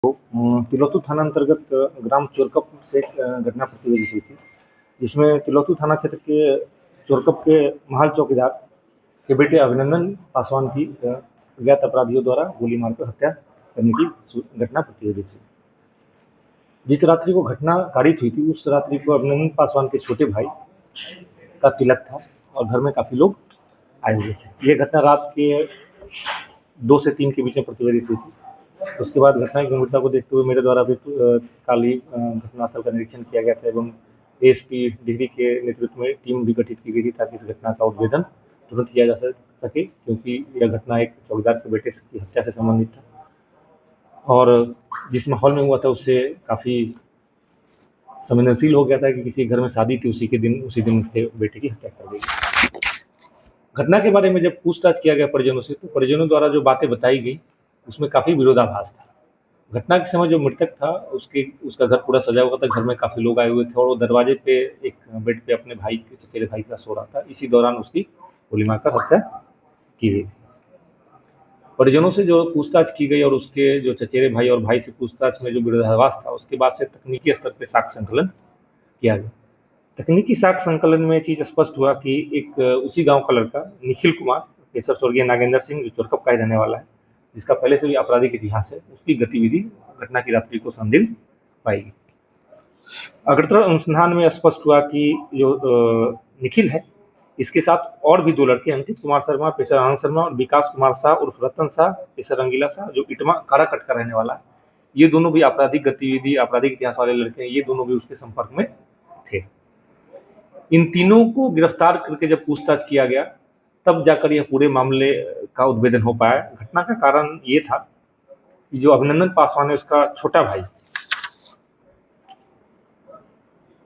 तिलौथू थाना अंतर्गत ग्राम चोरकप से एक घटना प्रतिवेदित हुई थी, जिसमें तिलौथू थाना क्षेत्र के चोरकप के महाल चौकीदार के बेटे अभिनंदन पासवान की अज्ञात अपराधियों द्वारा गोली मारकर हत्या करने की घटना प्रतिवेदित हुई। जिस रात्रि को घटना कारित हुई थी, उस रात्रि को अभिनंदन पासवान के छोटे भाई का तिलक था और घर में काफ़ी लोग आए हुए थे। ये घटना रात के 2 से 3 के बीच में प्रतिवेदित हुई थी। उसके बाद घटना की गंभीरता को देखते हुए मेरे द्वारा भी काल ही घटनास्थल का निरीक्षण किया गया था एवं एएसपी डिहरी के नेतृत्व में टीम भी गठित की गई थी ताकि इस घटना का उद्भेदन तुरंत किया जा सके, क्योंकि यह घटना एक चौकीदार के बेटे की हत्या से संबंधित था और जिस माहौल में हुआ था उससे काफ़ी संवेदनशील हो गया था कि किसी घर में शादी थी, उसी दिन उनके बेटे की हत्या कर दी। घटना के बारे में जब पूछताछ किया गया परिजनों से, तो परिजनों द्वारा जो बातें बताई गई उसमें काफ़ी विरोधाभास था। घटना के समय जो मृतक था उसका घर पूरा सजा हुआ था, घर में काफ़ी लोग आए हुए थे और वो दरवाजे पे एक बेड पे अपने भाई के चचेरे भाई के साथ सो रहा था। इसी दौरान उसकी गोली मारकर हत्या की गई। परिजनों से जो पूछताछ की गई और उसके जो चचेरे भाई और भाई से पूछताछ में जो विरोधाभास था, उसके बाद से तकनीकी स्तर पर साक्ष्य संकलन किया गया। तकनीकी साक्ष्य संकलन में चीज़ स्पष्ट हुआ कि एक उसी गाँव का लड़का निखिल कुमार पेशर स्वर्गीय नागेंद्र सिंह जो चोरकप का ही रहने वाला है, जिसका पहले से भी आपराधिक इतिहास है, उसकी गतिविधि घटना की रात्रि को संदिग्ध पाई गई। अग्रतर अनुसंधान में स्पष्ट हुआ कि जो निखिल है, इसके साथ और भी 2 लड़के अंकित कुमार शर्मा पेशर आनंद शर्मा और विकास कुमार शाह उर्फ रतन शाह पेशर रंगीला शाह जो इटमा काराकट का रहने वाला है, ये दोनों भी आपराधिक गतिविधि आपराधिक इतिहास वाले लड़के हैं। ये दोनों भी उसके संपर्क में थे। इन तीनों को गिरफ्तार करके जब पूछताछ किया गया, तब जाकर यह पूरे मामले का उद्भेदन हो पाया। घटना का कारण ये था कि जो अभिनंदन पासवान है, उसका छोटा भाई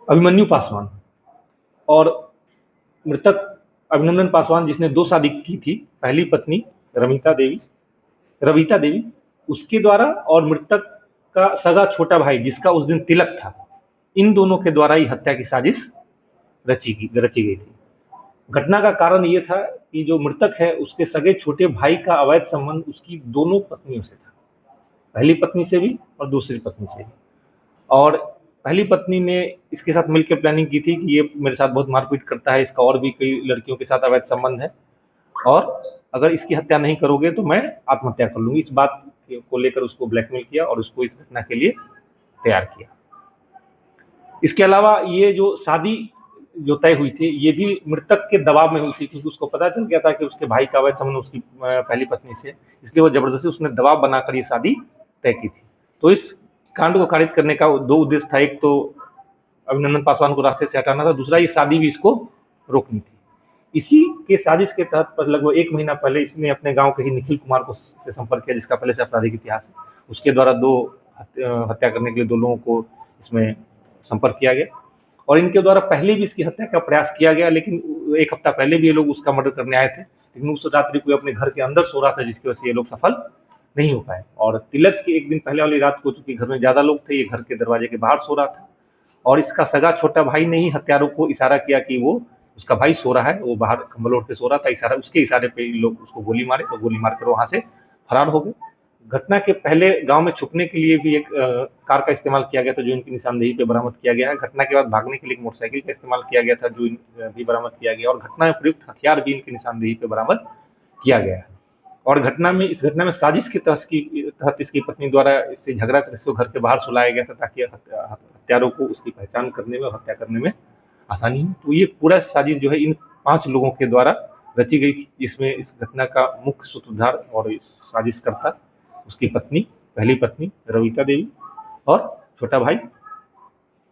अभिमन्यु पासवान और मृतक अभिनंदन पासवान जिसने 2 शादी की थी, पहली पत्नी रविता देवी उसके द्वारा और मृतक का सगा छोटा भाई जिसका उस दिन तिलक था, इन दोनों के द्वारा ही हत्या की साजिश रची गई थी। घटना का कारण ये था कि जो मृतक है उसके सगे छोटे भाई का अवैध संबंध उसकी दोनों पत्नियों से था, पहली पत्नी से भी और दूसरी पत्नी से भी। और पहली पत्नी ने इसके साथ मिलकर प्लानिंग की थी कि ये मेरे साथ बहुत मारपीट करता है, इसका और भी कई लड़कियों के साथ अवैध संबंध है और अगर इसकी हत्या नहीं करोगे तो मैं आत्महत्या कर लूँगी। इस बात को लेकर उसको ब्लैकमेल किया और उसको इस घटना के लिए तैयार किया। इसके अलावा ये जो शादी जो तय हुई थी, ये भी मृतक के दबाव में हुई थी, क्योंकि उसको पता चल गया था कि उसके भाई का अवैध संबंध उसकी पहली पत्नी से, इसलिए वो जबरदस्ती उसने दबाव बनाकर ये शादी तय की थी। तो इस कांड को खारिज करने का 2 उद्देश्य था, एक तो अभिनंदन पासवान को रास्ते से हटाना था, दूसरा ये शादी भी इसको रोकनी थी। इसी के साजिश के तहत पर लगभग 1 महीना पहले इसने अपने गाँव के ही निखिल कुमार को से संपर्क किया, जिसका पहले से आपराधिक इतिहास है। उसके द्वारा 2 हत्या करने के लिए 2 लोगों को इसमें संपर्क किया गया और इनके द्वारा पहले भी इसकी हत्या का प्रयास किया गया, लेकिन 1 हफ्ता पहले भी ये लोग उसका मर्डर करने आए थे, लेकिन उस रात्रि को अपने घर के अंदर सो रहा था, जिसकी वजह से ये लोग सफल नहीं हो पाए। और तिलक के 1 दिन पहले वाली रात को चूंकि घर में ज़्यादा लोग थे, ये घर के दरवाजे के बाहर सो रहा था और इसका सगा छोटा भाई ने ही हत्यारों को इशारा किया कि वो उसका भाई सो रहा है, वो बाहर कंबल ओढ़ के सो रहा था, उसके इशारे पे लोग उसको गोली मारे और गोली मारकर वहाँ से फरार हो गए। घटना के पहले गांव में छुपने के लिए भी एक कार का इस्तेमाल किया गया था, जो इनकी निशानदेही पे बरामद किया गया है। घटना के बाद भागने के लिए एक मोटरसाइकिल का इस्तेमाल किया गया था, जो भी बरामद किया गया और घटना में प्रयुक्त हथियार भी इनकी निशानदेही पे बरामद किया गया है। और इस घटना में साजिश के तहत इसकी पत्नी द्वारा इससे झगड़ा कर इसको घर के बाहर सुलाया गया था, ताकि हत्यारों को उसकी पहचान करने में और हत्या करने में आसानी हो। तो ये पूरा साजिश जो है इन 5 लोगों के द्वारा रची गई थी, जिसमें इस घटना का मुख्य सूत्रधार और साजिशकर्ता उसकी पत्नी, पहली पत्नी रविता देवी और छोटा भाई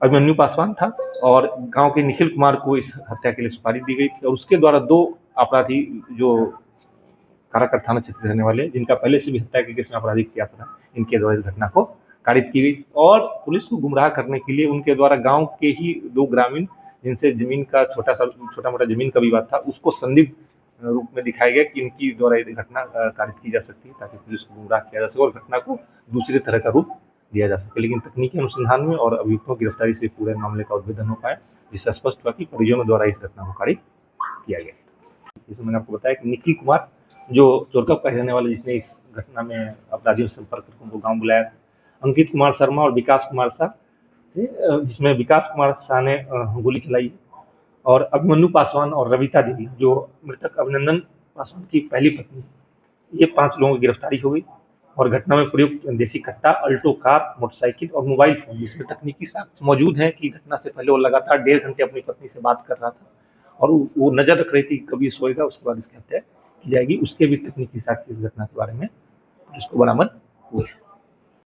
अभिमन्यु पासवान था और गांव के निखिल कुमार को इस हत्या के लिए सुपारी दी गई थी। और उसके द्वारा 2 अपराधी जो काराकट थाना क्षेत्र रहने वाले, जिनका पहले से भी हत्या के केस में आपराधिक इतिहास था, इनके द्वारा इस घटना को कारित की गई और पुलिस को गुमराह करने के लिए उनके द्वारा गाँव के ही 2 ग्रामीण जिनसे जमीन का छोटा मोटा जमीन का विवाद था, उसको संदिग्ध रूप में दिखाया गया कि इनकी द्वारा ये घटना कारित की जा सकती है, ताकि पुलिस को गुमराह किया जा सके और घटना को दूसरे तरह का रूप दिया जा सके। लेकिन तकनीकी अनुसंधान में और अभियुक्तों की गिरफ्तारी से पूरे मामले का उद्भेदन हो पाया, जिससे स्पष्ट हुआ कि परिजनों द्वारा इस घटना को कारित किया गया। जिसमें मैंने आपको बताया कि निखिल कुमार जो चोरकप का रहने वाला, जिसने इस घटना में अपराधियों से संपर्क करके उनको गाँव बुलाया, अंकित कुमार शर्मा और विकास कुमार शाह थे, जिसमें विकास कुमार शाह ने गोली चलाई और अभिमन्यु पासवान और रविता देवी, जो मृतक अभिनंदन पासवान की पहली पत्नी, ये 5 लोगों की गिरफ्तारी हो गई और घटना में प्रयुक्त देसी कट्टा, अल्टो कार, मोटरसाइकिल और मोबाइल फोन, जिसमें तकनीकी साक्ष्य मौजूद हैं कि घटना से पहले वो लगातार 1.5 घंटे अपनी पत्नी से बात कर रहा था और वो नजर रख रही थी कभी सोएगा, उसके बाद इसकी हत्या की जाएगी। उसके भी तकनीकी साक्ष्य इस घटना के बारे में पुलिस को बरामद हुए।